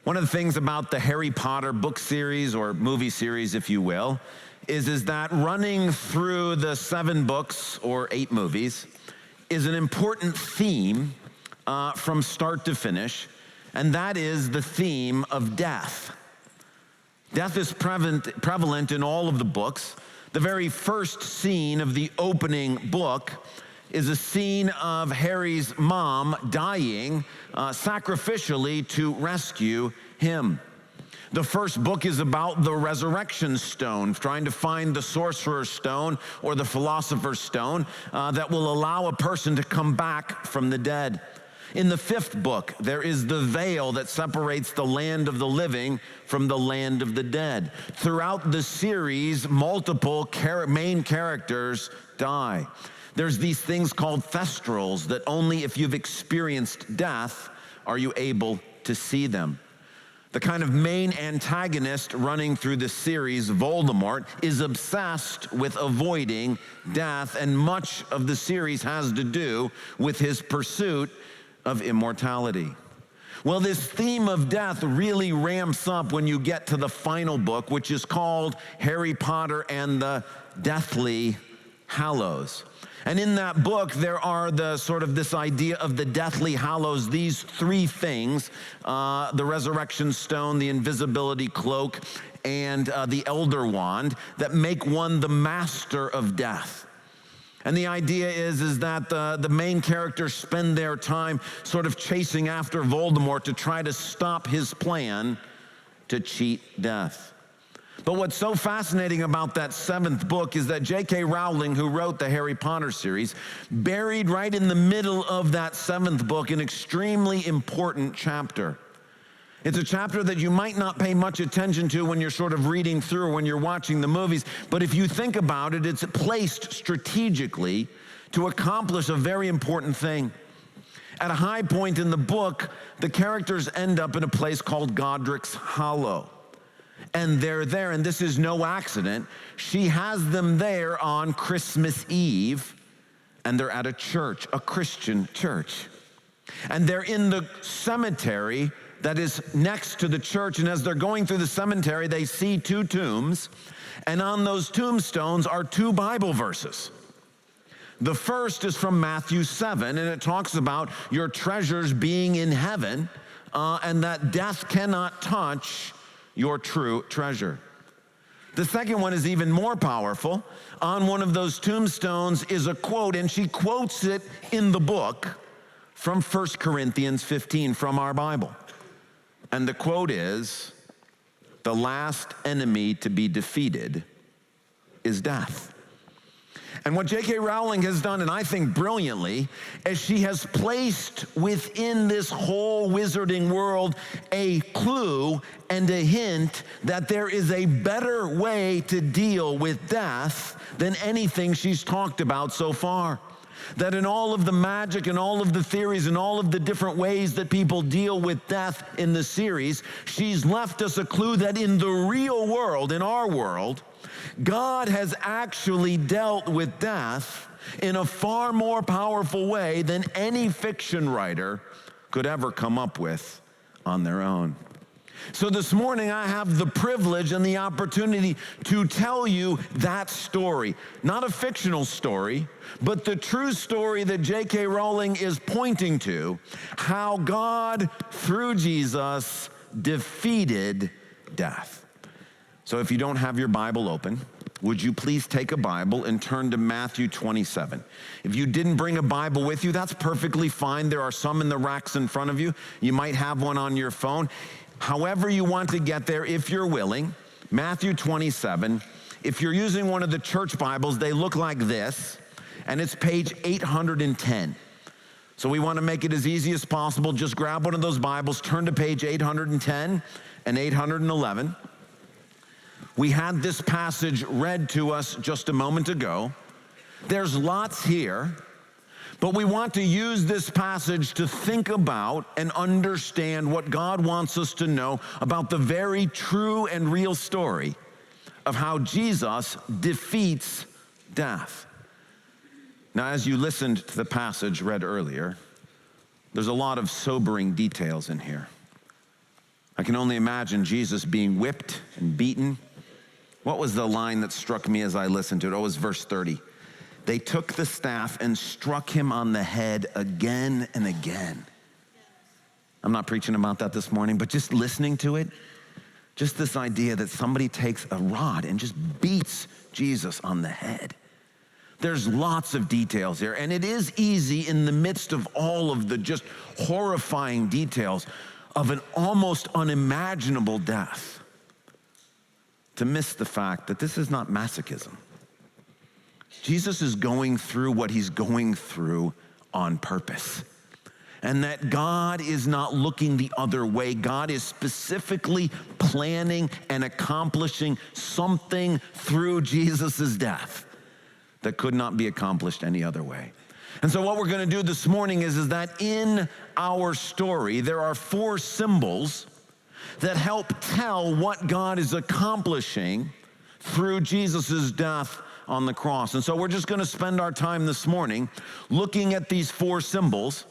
One of the things about the Harry Potter book series, or movie series, if you will, is that running through the 7 books or 8 movies is an important theme from start to finish, and that is the theme of death. Death is prevalent in all of the books. The very first scene of the opening book is a scene of Harry's mom dying sacrificially to rescue him. The first book is about the resurrection stone, trying to find the sorcerer's stone or the philosopher's stone that will allow a person to come back from the dead. In the 5th book, there is the veil that separates the land of the living from the land of the dead. Throughout the series, multiple main characters die. There's these things called thestrals that only if you've experienced death are you able to see them. The kind of main antagonist running through the series, Voldemort, is obsessed with avoiding death, and much of the series has to do with his pursuit of immortality. Well, this theme of death really ramps up when you get to the final book, which is called Harry Potter and the Deathly Hallows. And in that book, there are this idea of the Deathly Hallows, these 3 things, the resurrection stone, the invisibility cloak, and the elder wand, that make one the master of death. And the idea is that the main characters spend their time sort of chasing after Voldemort to try to stop his plan to cheat death. But what's so fascinating about that 7th book is that J.K. Rowling, who wrote the Harry Potter series, buried right in the middle of that 7th book an extremely important chapter. It's a chapter that you might not pay much attention to when you're sort of reading through or when you're watching the movies, but if you think about it, it's placed strategically to accomplish a very important thing. At a high point in the book, the characters end up in a place called Godric's Hollow. And they're there, and this is no accident. She has them there on Christmas Eve, and they're at a church, a Christian church. And they're in the cemetery that is next to the church, and as they're going through the cemetery, they see 2 tombs, and on those tombstones are 2 Bible verses. The first is from Matthew 7, and it talks about your treasures being in heaven, and that death cannot touch your true treasure. The second one is even more powerful. On one of those tombstones is a quote, and she quotes it in the book from 1 Corinthians 15 from our Bible. And the quote is, "The last enemy to be defeated is death." And what J.K. Rowling has done, and I think brilliantly, is she has placed within this whole wizarding world a clue and a hint that there is a better way to deal with death than anything she's talked about so far. That in all of the magic and all of the theories and all of the different ways that people deal with death in the series, she's left us a clue that in the real world, in our world, God has actually dealt with death in a far more powerful way than any fiction writer could ever come up with on their own. So this morning I have the privilege and the opportunity to tell you that story. Not a fictional story, but the true story that J.K. Rowling is pointing to, how God, through Jesus, defeated death. So if you don't have your Bible open, would you please take a Bible and turn to Matthew 27. If you didn't bring a Bible with you, that's perfectly fine. There are some in the racks in front of you. You might have one on your phone. However you want to get there, if you're willing, Matthew 27. If you're using one of the church Bibles, they look like this, and it's page 810. So we want to make it as easy as possible. Just grab one of those Bibles, turn to page 810 and 811. We had this passage read to us just a moment ago. There's lots here, but we want to use this passage to think about and understand what God wants us to know about the very true and real story of how Jesus defeats death. Now, as you listened to the passage read earlier, there's a lot of sobering details in here. I can only imagine Jesus being whipped and beaten. What was the line that struck me as I listened to it? Oh, it was verse 30. They took the staff and struck him on the head again and again. I'm not preaching about that this morning, but just listening to it, just this idea that somebody takes a rod and just beats Jesus on the head. There's lots of details here, and it is easy in the midst of all of the just horrifying details of an almost unimaginable death to miss the fact that this is not masochism. Jesus is going through what he's going through on purpose. And that God is not looking the other way. God is specifically planning and accomplishing something through Jesus' death that could not be accomplished any other way. And so what we're going to do this morning is that in our story, there are 4 symbols that help tell what God is accomplishing through Jesus' death on the cross. And so we're just going to spend our time this morning looking at these 4 symbols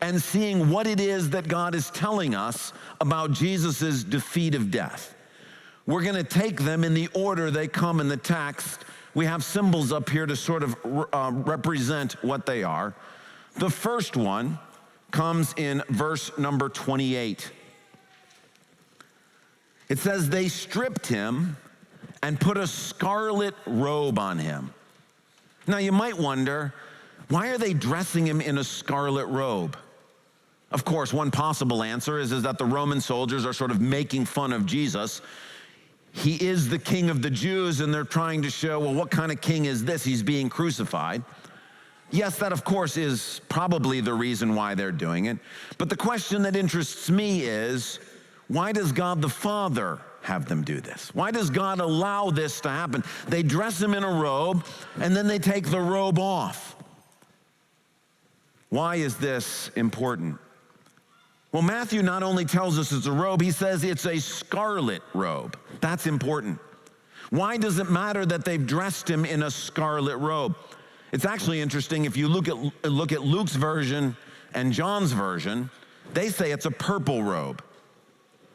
and seeing what it is that God is telling us about Jesus' defeat of death. We're going to take them in the order they come in the text. We have symbols up here to sort of represent what they are. The first one comes in verse number 28. It says, they stripped him and put a scarlet robe on him. Now you might wonder, why are they dressing him in a scarlet robe? Of course, one possible answer is that the Roman soldiers are sort of making fun of Jesus. He is the king of the Jews, and they're trying to show, well, what kind of king is this? He's being crucified. Yes, that of course is probably the reason why they're doing it. But the question that interests me is, why does God the Father have them do this? Why does God allow this to happen? They dress him in a robe, and then they take the robe off. Why is this important? Well, Matthew not only tells us it's a robe, he says it's a scarlet robe. That's important. Why does it matter that they've dressed him in a scarlet robe? It's actually interesting, if you look at Luke's version and John's version, they say it's a purple robe.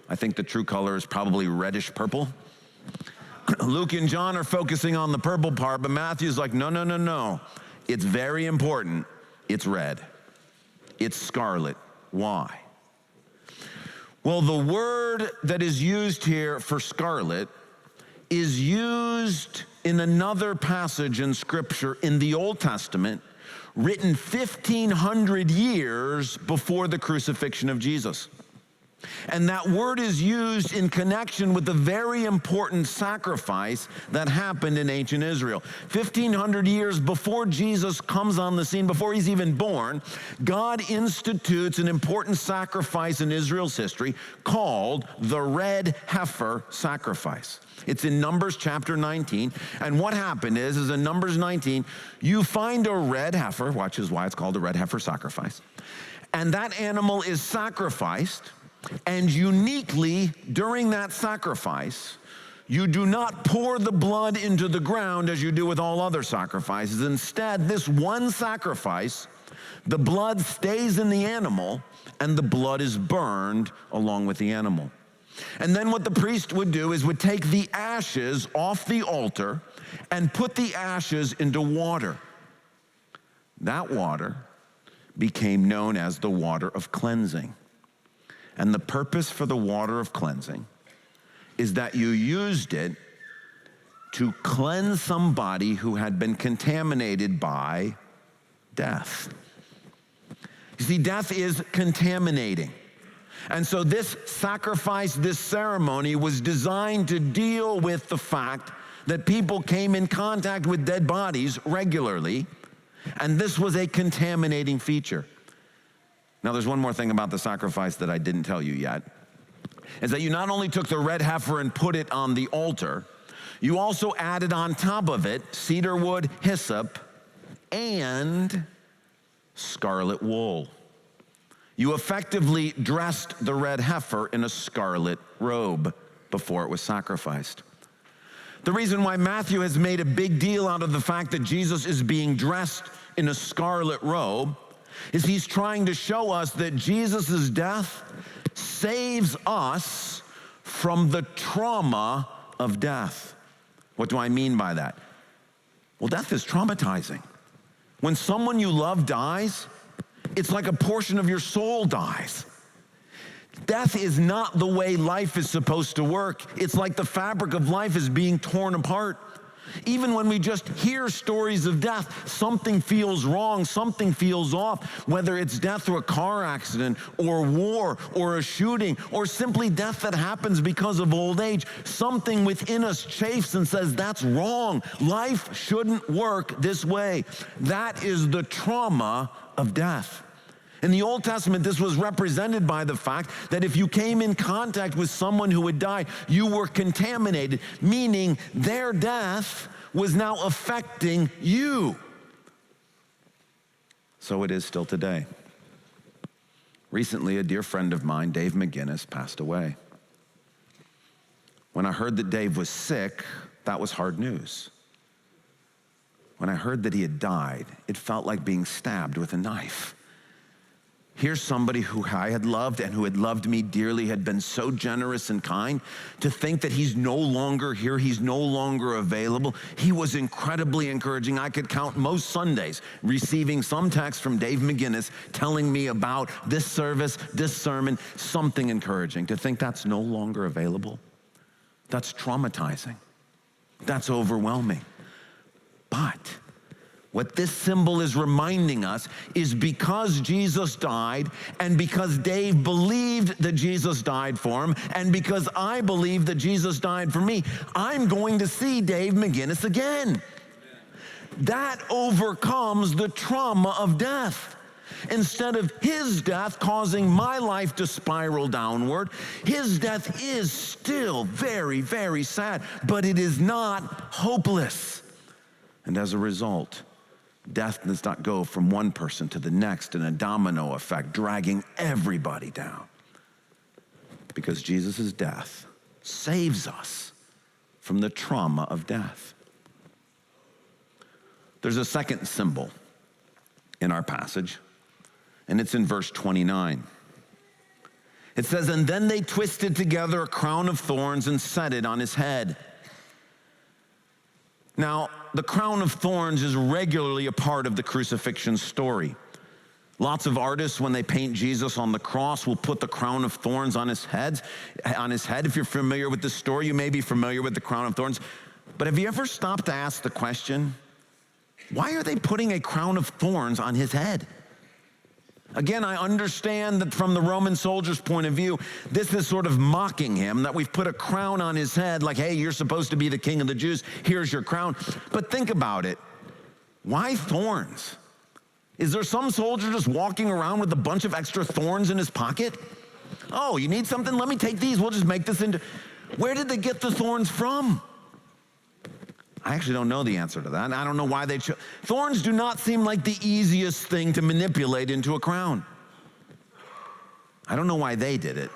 I think the true color is probably reddish purple. Luke and John are focusing on the purple part, but Matthew's like, no. It's very important. It's red. It's scarlet. Why? Well, the word that is used here for scarlet is used in another passage in Scripture in the Old Testament, written 1,500 years before the crucifixion of Jesus. And that word is used in connection with a very important sacrifice that happened in ancient Israel. 1,500 years before Jesus comes on the scene, before he's even born, God institutes an important sacrifice in Israel's history called the red heifer sacrifice. It's in Numbers chapter 19. And what happened is in Numbers 19, you find a red heifer, which is why it's called a red heifer sacrifice. And that animal is sacrificed. And uniquely, during that sacrifice, you do not pour the blood into the ground as you do with all other sacrifices. Instead, this one sacrifice, the blood stays in the animal, and the blood is burned along with the animal. And then what the priest would do is would take the ashes off the altar and put the ashes into water. That water became known as the water of cleansing. And the purpose for the water of cleansing is that you used it to cleanse somebody who had been contaminated by death. You see, death is contaminating. And so this sacrifice, this ceremony was designed to deal with the fact that people came in contact with dead bodies regularly, and this was a contaminating feature. Now, there's one more thing about the sacrifice that I didn't tell you yet, is that you not only took the red heifer and put it on the altar, you also added on top of it cedar wood, hyssop, and scarlet wool. You effectively dressed the red heifer in a scarlet robe before it was sacrificed. The reason why Matthew has made a big deal out of the fact that Jesus is being dressed in a scarlet robe is he's trying to show us that Jesus' death saves us from the trauma of death. What do I mean by that? Well, death is traumatizing. When someone you love dies, it's like a portion of your soul dies. Death is not the way life is supposed to work. It's like the fabric of life is being torn apart. Even when we just hear stories of death, something feels wrong, something feels off, whether it's death through a car accident or war or a shooting or simply death that happens because of old age. Something within us chafes and says, that's wrong. Life shouldn't work this way. That is the trauma of death. In the Old Testament, this was represented by the fact that if you came in contact with someone who had died, you were contaminated, meaning their death was now affecting you. So it is still today. Recently, a dear friend of mine, Dave McGinnis, passed away. When I heard that Dave was sick, that was hard news. When I heard that he had died, it felt like being stabbed with a knife. Here's somebody who I had loved and who had loved me dearly, had been so generous and kind. To think that he's no longer here, he's no longer available. He was incredibly encouraging. I could count most Sundays receiving some text from Dave McGinnis telling me about this service, this sermon, something encouraging. To think that's no longer available, that's traumatizing. That's overwhelming. But what this symbol is reminding us is because Jesus died, and because Dave believed that Jesus died for him, and because I believe that Jesus died for me, I'm going to see Dave McGinnis again. Amen. That overcomes the trauma of death. Instead of his death causing my life to spiral downward, his death is still very, very sad, but it is not hopeless. And as a result, death does not go from one person to the next in a domino effect, dragging everybody down. Because Jesus' death saves us from the trauma of death. There's a second symbol in our passage, and it's in verse 29. It says, "And then they twisted together a crown of thorns and set it on his head." Now, the crown of thorns is regularly a part of the crucifixion story. Lots of artists, when they paint Jesus on the cross, will put the crown of thorns on his head. If you're familiar with this story, you may be familiar with the crown of thorns. But have you ever stopped to ask the question, why are they putting a crown of thorns on his head? Again, I understand that from the Roman soldier's point of view, this is sort of mocking him, that we've put a crown on his head, like, hey, you're supposed to be the king of the Jews, here's your crown. But think about it. Why thorns? Is there some soldier just walking around with a bunch of extra thorns in his pocket? Oh, you need something? Let me take these. We'll just make this into... Where did they get the thorns from? I actually don't know the answer to that. I don't know why they chose. Thorns do not seem like the easiest thing to manipulate into a crown. I don't know why they did it,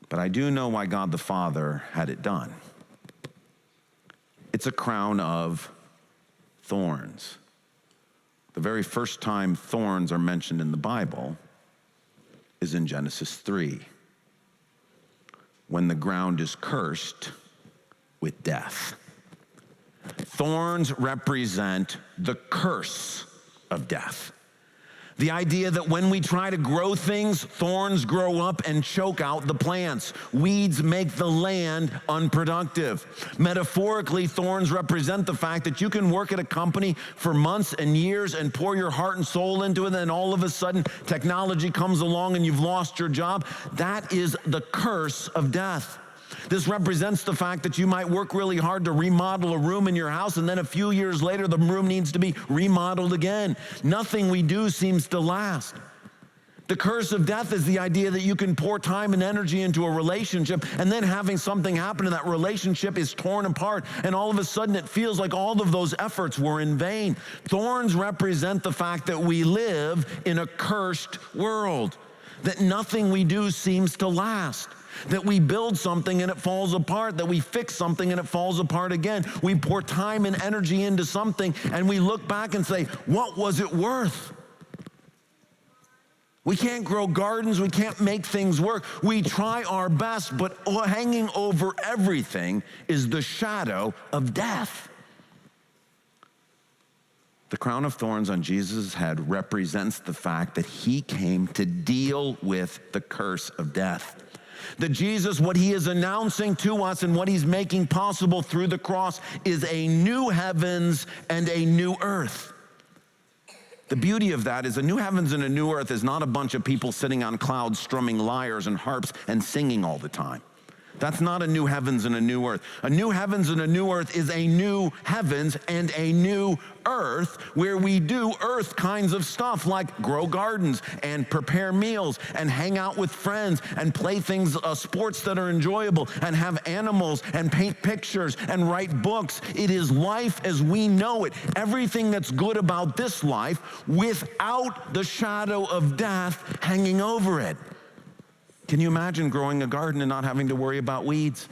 but I do know why God the Father had it done. It's a crown of thorns. The very first time thorns are mentioned in the Bible is in Genesis 3, when the ground is cursed with death. Thorns represent the curse of death. The idea that when we try to grow things, thorns grow up and choke out the plants. Weeds make the land unproductive. Metaphorically, thorns represent the fact that you can work at a company for months and years and pour your heart and soul into it, and then all of a sudden technology comes along and you've lost your job. That is the curse of death. This represents the fact that you might work really hard to remodel a room in your house, and then a few years later, the room needs to be remodeled again. Nothing we do seems to last. The curse of death is the idea that you can pour time and energy into a relationship, and then having something happen in that relationship is torn apart, and all of a sudden it feels like all of those efforts were in vain. Thorns represent the fact that we live in a cursed world, that nothing we do seems to last. That we build something and it falls apart, that we fix something and it falls apart again. We pour time and energy into something and we look back and say, what was it worth? We can't grow gardens. We can't make things work. We try our best, but hanging over everything is the shadow of death. The crown of thorns on Jesus' head represents the fact that he came to deal with the curse of death. That Jesus, what he is announcing to us and what he's making possible through the cross is a new heavens and a new earth. The beauty of that is a new heavens and a new earth is not a bunch of people sitting on clouds strumming lyres and harps and singing all the time. That's not a new heavens and a new earth. A new heavens and a new earth is a new heavens and a new earth where we do earth kinds of stuff like grow gardens and prepare meals and hang out with friends and play things, sports that are enjoyable and have animals and paint pictures and write books. It is life as we know it. Everything that's good about this life without the shadow of death hanging over it. Can you imagine growing a garden and not having to worry about weeds?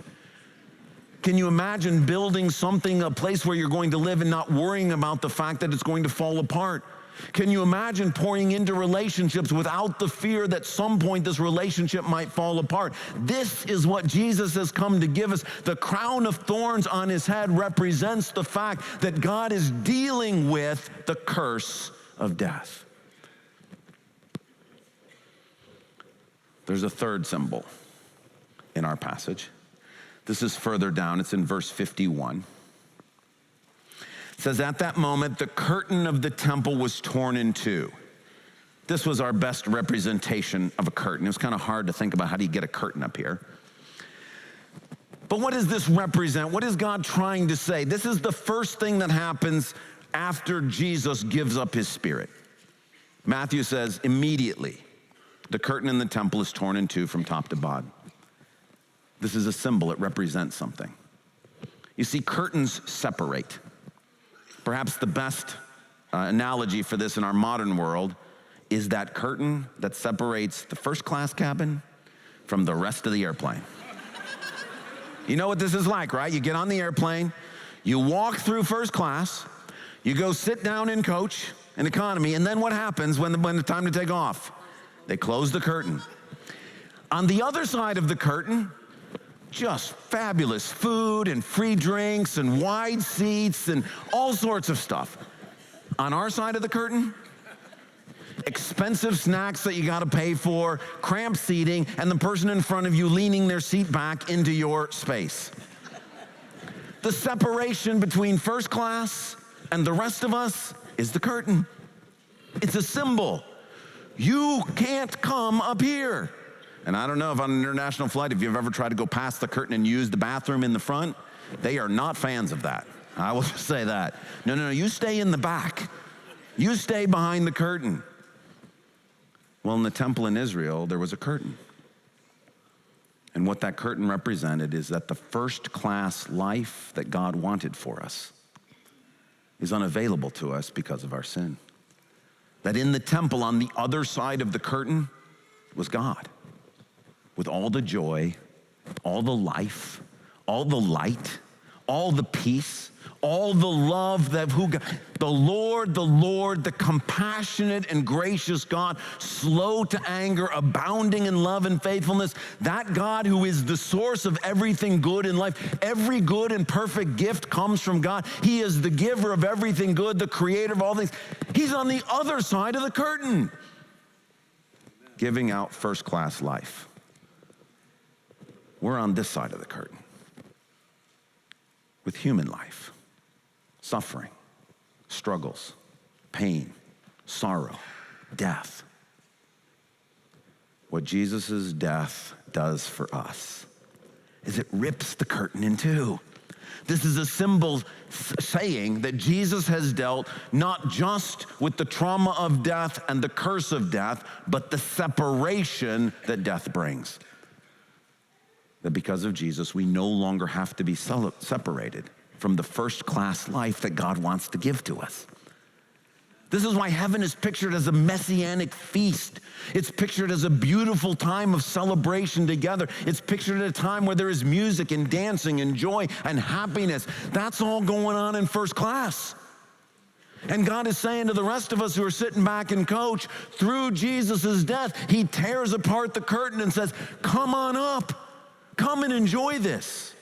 Can you imagine building something, a place where you're going to live and not worrying about the fact that it's going to fall apart? Can you imagine pouring into relationships without the fear that some point this relationship might fall apart? This is what Jesus has come to give us. The crown of thorns on his head represents the fact that God is dealing with the curse of death. There's a third symbol in our passage. This is further down. It's in verse 51. It says, at that moment, the curtain of the temple was torn in two. This was our best representation of a curtain. It was kind of hard to think about how do you get a curtain up here. But what does this represent? What is God trying to say? This is the first thing that happens after Jesus gives up his spirit. Matthew says, immediately, the curtain in the temple is torn in two from top to bottom. This is a symbol. It represents something. You see, curtains separate. Perhaps the best analogy for this in our modern world is that curtain that separates the first class cabin from the rest of the airplane. You know what this is like, right? You get on the airplane, you walk through first class, you go sit down in coach, in economy, and then what happens when the time to take off? They close the curtain. On the other side of the curtain, just fabulous food and free drinks and wide seats and all sorts of stuff. On our side of the curtain, expensive snacks that you gotta pay for, cramped seating, and the person in front of you leaning their seat back into your space. The separation between first class and the rest of us is the curtain. It's a symbol. You can't come up here. And I don't know if on an international flight, if you've ever tried to go past the curtain and use the bathroom in the front, they are not fans of that. I will just say that. No, you stay in the back. You stay behind the curtain. Well, in the temple in Israel, there was a curtain. And what that curtain represented is that the first class life that God wanted for us is unavailable to us because of our sin. That in the temple on the other side of the curtain was God with all the joy, all the life, all the light, all the peace, all the love that the Lord, the compassionate and gracious God, slow to anger, abounding in love and faithfulness, that God who is the source of everything good in life. Every good and perfect gift comes from God. He is the giver of everything good, the creator of all things. He's on the other side of the curtain, giving out first-class life. We're on this side of the curtain with human life. Suffering, struggles, pain, sorrow, death. What Jesus' death does for us is it rips the curtain in two. This is a symbol saying that Jesus has dealt not just with the trauma of death and the curse of death, but the separation that death brings. That because of Jesus, we no longer have to be separated from the first-class life that God wants to give to us. This is why heaven is pictured as a messianic feast. It's pictured as a beautiful time of celebration together. It's pictured at a time where there is music and dancing and joy and happiness. That's all going on in first class. And God is saying to the rest of us who are sitting back and coach, through Jesus' death, he tears apart the curtain and says, come on up, come and enjoy this.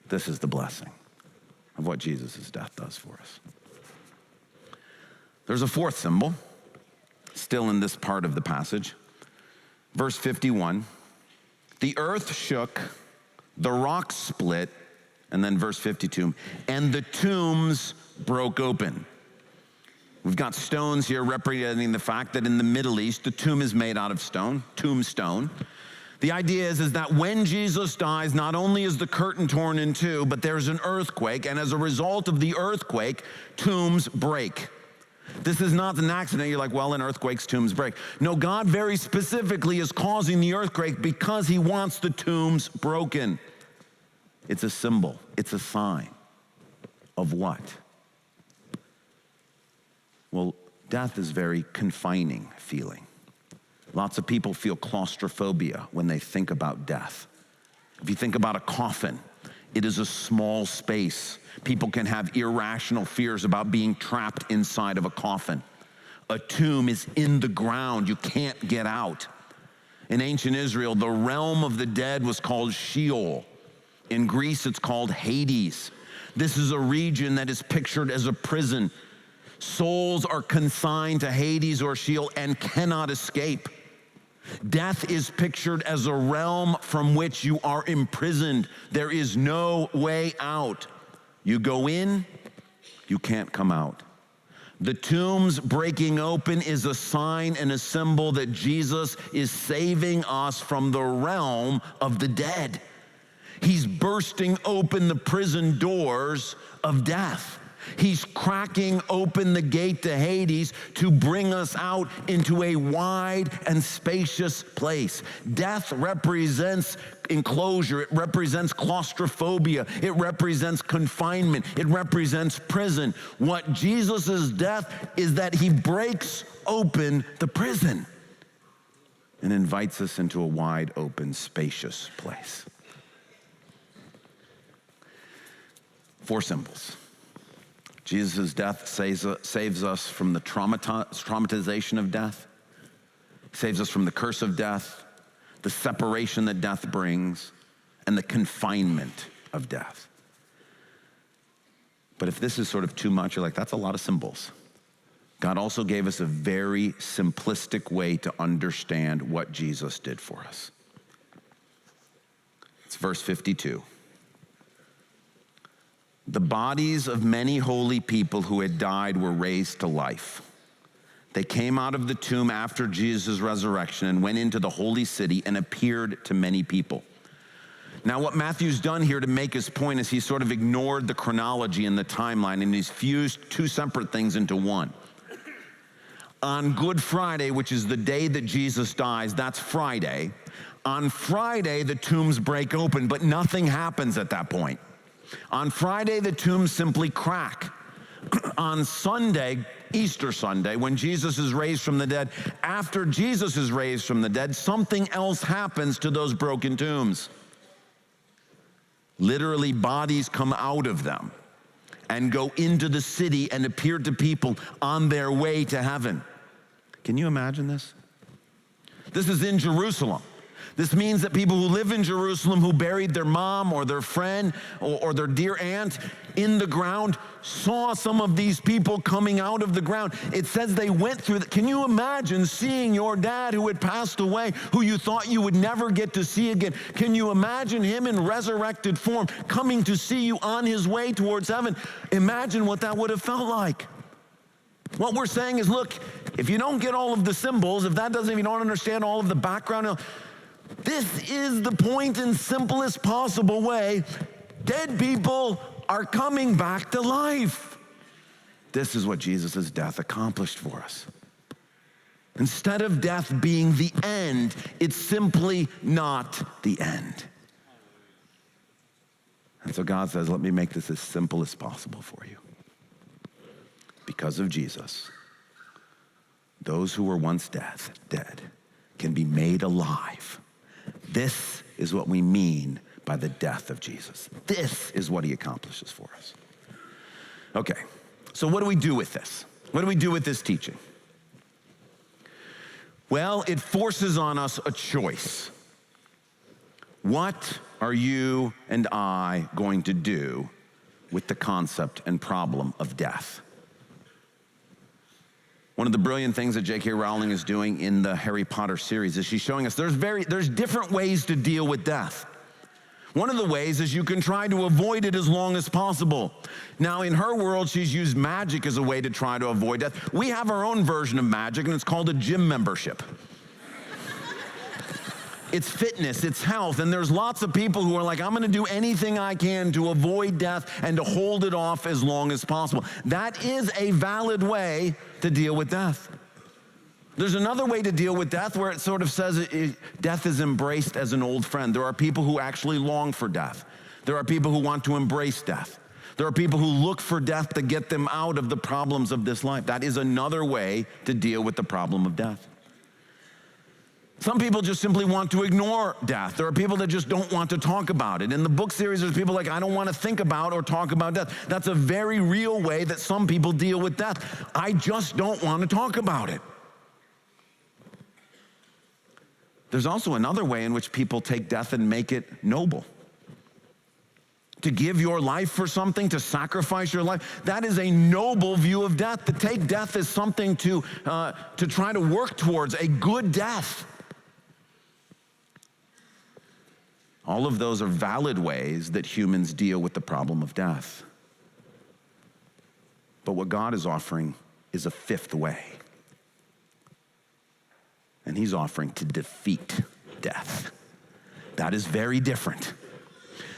This is the blessing of what Jesus' death does for us. There's a fourth symbol, still in this part of the passage. Verse 51, the earth shook, the rocks split, and then verse 52, and the tombs broke open. We've got stones here representing the fact that in the Middle East, the tomb is made out of stone, tombstone. The idea is that when Jesus dies, not only is the curtain torn in two, but there's an earthquake, and as a result of the earthquake, tombs break. This is not an accident. You're like, well, in earthquakes, tombs break. No, God very specifically is causing the earthquake because he wants the tombs broken. It's a symbol. It's a sign of what? Well, death is very confining feeling. Lots of people feel claustrophobia when they think about death. If you think about a coffin, it is a small space. People can have irrational fears about being trapped inside of a coffin. A tomb is in the ground. You can't get out. In ancient Israel, the realm of the dead was called Sheol. In Greece, it's called Hades. This is a region that is pictured as a prison. Souls are consigned to Hades or Sheol and cannot escape. Death is pictured as a realm from which you are imprisoned. There is no way out. You go in, you can't come out. The tombs breaking open is a sign and a symbol that Jesus is saving us from the realm of the dead. He's bursting open the prison doors of death. He's cracking open the gate to Hades to bring us out into a wide and spacious place. Death represents enclosure. It represents claustrophobia. It represents confinement. It represents prison. What Jesus' death is that he breaks open the prison and invites us into a wide open, spacious place. 4 symbols. Jesus' death saves us from the traumatization of death, saves us from the curse of death, the separation that death brings, and the confinement of death. But if this is sort of too much, you're like, that's a lot of symbols. God also gave us a very simplistic way to understand what Jesus did for us. It's verse 52. The bodies of many holy people who had died were raised to life. They came out of the tomb after Jesus' resurrection and went into the holy city and appeared to many people. Now, what Matthew's done here to make his point is he sort of ignored the chronology and the timeline, and he's fused 2 separate things into one. On Good Friday, which is the day that Jesus dies, that's Friday. On Friday, the tombs break open, but nothing happens at that point. On Friday, the tombs simply crack. On Sunday, Easter Sunday, when Jesus is raised from the dead, after Jesus is raised from the dead, something else happens to those broken tombs. Literally, bodies come out of them and go into the city and appear to people on their way to heaven. Can you imagine this? This is in Jerusalem. This means that people who live in Jerusalem who buried their mom or their friend or their dear aunt in the ground saw some of these people coming out of the ground. It says they went through. Can you imagine seeing your dad who had passed away, who you thought you would never get to see again? Can you imagine him in resurrected form coming to see you on his way towards heaven? Imagine what that would have felt like. What we're saying is, look, if you don't get all of the symbols, if you don't understand all of the background, this is the point in simplest possible way. Dead people are coming back to life. This is what Jesus' death accomplished for us. Instead of death being the end, it's simply not the end. And so God says, let me make this as simple as possible for you. Because of Jesus, those who were once dead can be made alive. This is what we mean by the death of Jesus. This is what he accomplishes for us. Okay, So what do we do with this? What do we do with this teaching? Well, it forces on us a choice. What are you and I going to do with the concept and problem of death? One of the brilliant things that J.K. Rowling is doing in the Harry Potter series is she's showing us there's different ways to deal with death. One of the ways is you can try to avoid it as long as possible. Now, in her world, she's used magic as a way to try to avoid death. We have our own version of magic, and it's called a gym membership. It's fitness, it's health, and there's lots of people who are like, I'm gonna do anything I can to avoid death and to hold it off as long as possible. That is a valid way to deal with death. There's another way to deal with death where it sort of says death is embraced as an old friend. There are people who actually long for death. There are people who want to embrace death. There are people who look for death to get them out of the problems of this life. That is another way to deal with the problem of death. Some people just simply want to ignore death. There are people that just don't want to talk about it. In the book series, there's people like, I don't want to think about or talk about death. That's a very real way that some people deal with death. I just don't want to talk about it. There's also another way in which people take death and make it noble. To give your life for something, to sacrifice your life, that is a noble view of death. To take death as something to try to work towards, a good death. All of those are valid ways that humans deal with the problem of death. But what God is offering is a fifth way. And he's offering to defeat death. That is very different.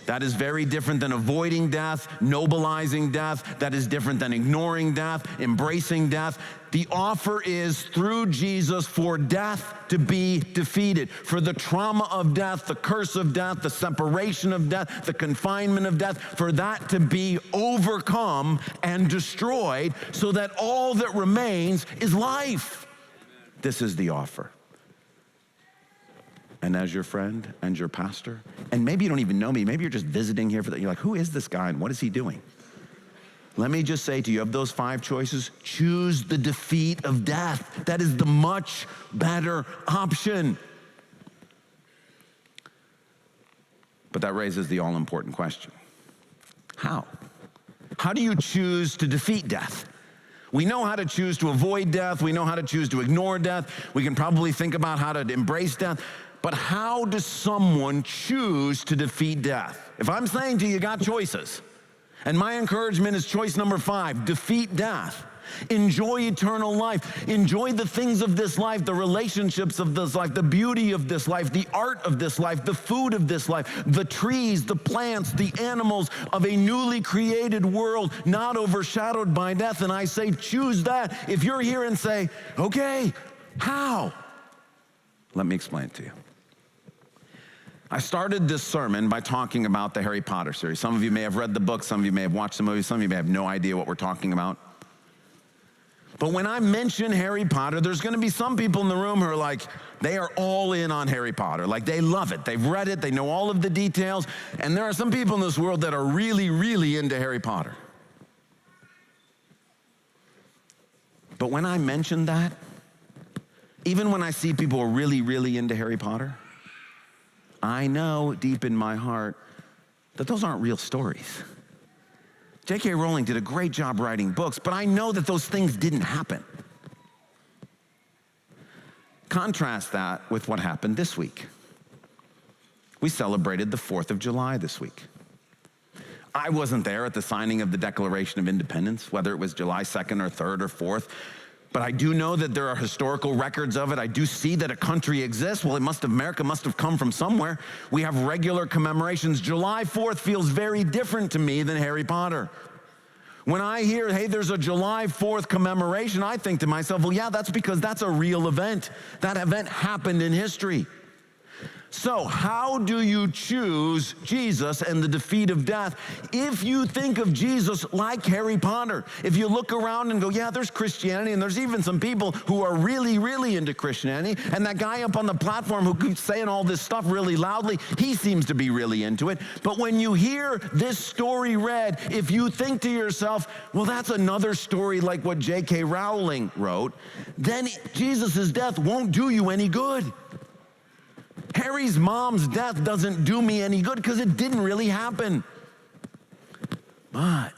That is very different than avoiding death, nobilizing death. That is different than ignoring death, embracing death. The offer is through Jesus for death to be defeated, for the trauma of death, the curse of death, the separation of death, the confinement of death, for that to be overcome and destroyed so that all that remains is life. This is the offer. And as your friend and your pastor, and maybe you don't even know me, maybe you're just visiting here for that. You're like, who is this guy and what is he doing? Let me just say to you, of those 5 choices, choose the defeat of death. That is the much better option. But that raises the all-important question. How? How do you choose to defeat death? We know how to choose to avoid death. We know how to choose to ignore death. We can probably think about how to embrace death. But how does someone choose to defeat death? If I'm saying to you, you got choices. And my encouragement is choice number 5, defeat death. Enjoy eternal life. Enjoy the things of this life, the relationships of this life, the beauty of this life, the art of this life, the food of this life, the trees, the plants, the animals of a newly created world, not overshadowed by death. And I say, choose that. If you're here and say, okay, how? Let me explain it to you. I started this sermon by talking about the Harry Potter series. Some of you may have read the book, some of you may have watched the movie, some of you may have no idea what we're talking about. But when I mention Harry Potter, there's going to be some people in the room who are like, they are all in on Harry Potter. Like, they love it. They've read it. They know all of the details. And there are some people in this world that are really, really into Harry Potter. But when I mention that, even when I see people who are really, really into Harry Potter, I know deep in my heart that those aren't real stories. J.K. Rowling did a great job writing books, but I know that those things didn't happen. Contrast that with what happened this week. We celebrated the 4th of July this week. I wasn't there at the signing of the Declaration of Independence, whether it was July 2nd or 3rd or 4th, but I do know that there are historical records of it. I do see that a country exists. Well, America must have come from somewhere. We have regular commemorations. July 4th feels very different to me than Harry Potter. When I hear, hey, there's a July 4th commemoration, I think to myself, well, yeah, that's because that's a real event. That event happened in history. So how do you choose Jesus and the defeat of death? If you think of Jesus like Harry Potter, if you look around and go, yeah, there's Christianity, and there's even some people who are really, really into Christianity, and that guy up on the platform who keeps saying all this stuff really loudly, he seems to be really into it. But when you hear this story read, if you think to yourself, well, that's another story like what J.K. Rowling wrote, then Jesus' death won't do you any good. Harry's mom's death doesn't do me any good because it didn't really happen. But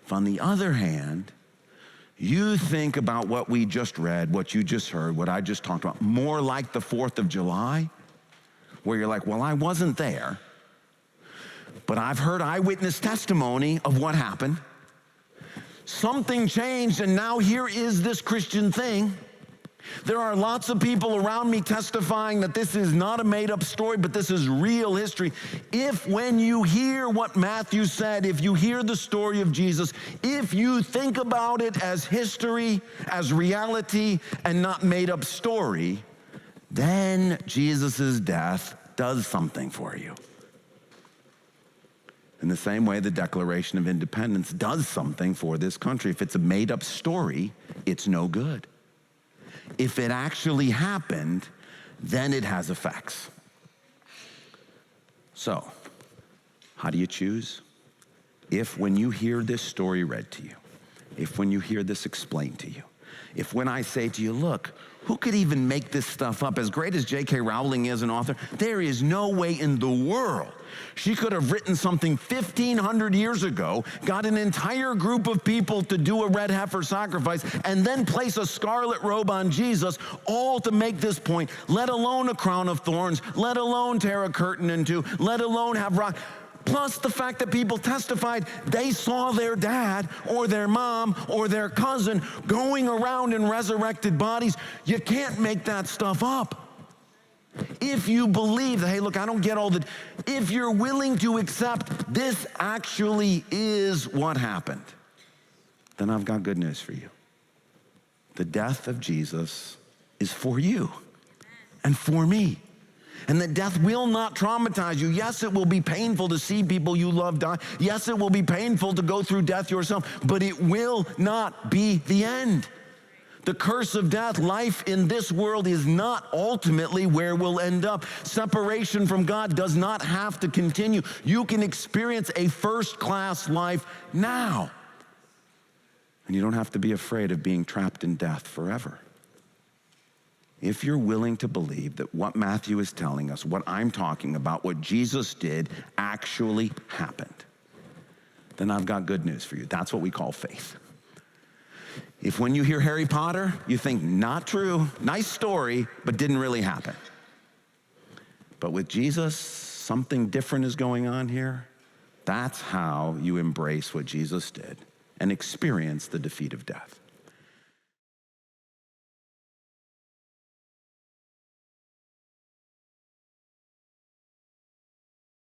if on the other hand, you think about what we just read, what you just heard, what I just talked about, more like the 4th of July, where you're like, well, I wasn't there, but I've heard eyewitness testimony of what happened. Something changed, and now here is this Christian thing. There are lots of people around me testifying that this is not a made-up story, but this is real history. If when you hear what Matthew said, if you hear the story of Jesus, if you think about it as history, as reality, and not made-up story, then Jesus' death does something for you. In the same way, the Declaration of Independence does something for this country. If it's a made-up story, it's no good. If it actually happened, then it has effects. So, how do you choose? If when you hear this story read to you, if when you hear this explained to you, if when I say to you, look, who could even make this stuff up? As great as J.K. Rowling is an author, there is no way in the world she could have written something 1,500 years ago, got an entire group of people to do a red heifer sacrifice, and then place a scarlet robe on Jesus, all to make this point, let alone a crown of thorns, let alone tear a curtain in two, let alone have rock. Plus the fact that people testified they saw their dad or their mom or their cousin going around in resurrected bodies. You can't make that stuff up. If you believe that, hey, look, I don't get all the, if you're willing to accept this actually is what happened, then I've got good news for you. The death of Jesus is for you and for me. And that death will not traumatize you. Yes, it will be painful to see people you love die. Yes, it will be painful to go through death yourself, but it will not be the end. The curse of death, life in this world is not ultimately where we'll end up. Separation from God does not have to continue. You can experience a first-class life now. And you don't have to be afraid of being trapped in death forever. If you're willing to believe that what Matthew is telling us, what I'm talking about, what Jesus did actually happened, then I've got good news for you. That's what we call faith. If when you hear Harry Potter, you think, not true, nice story, but didn't really happen. But with Jesus, something different is going on here. That's how you embrace what Jesus did and experience the defeat of death.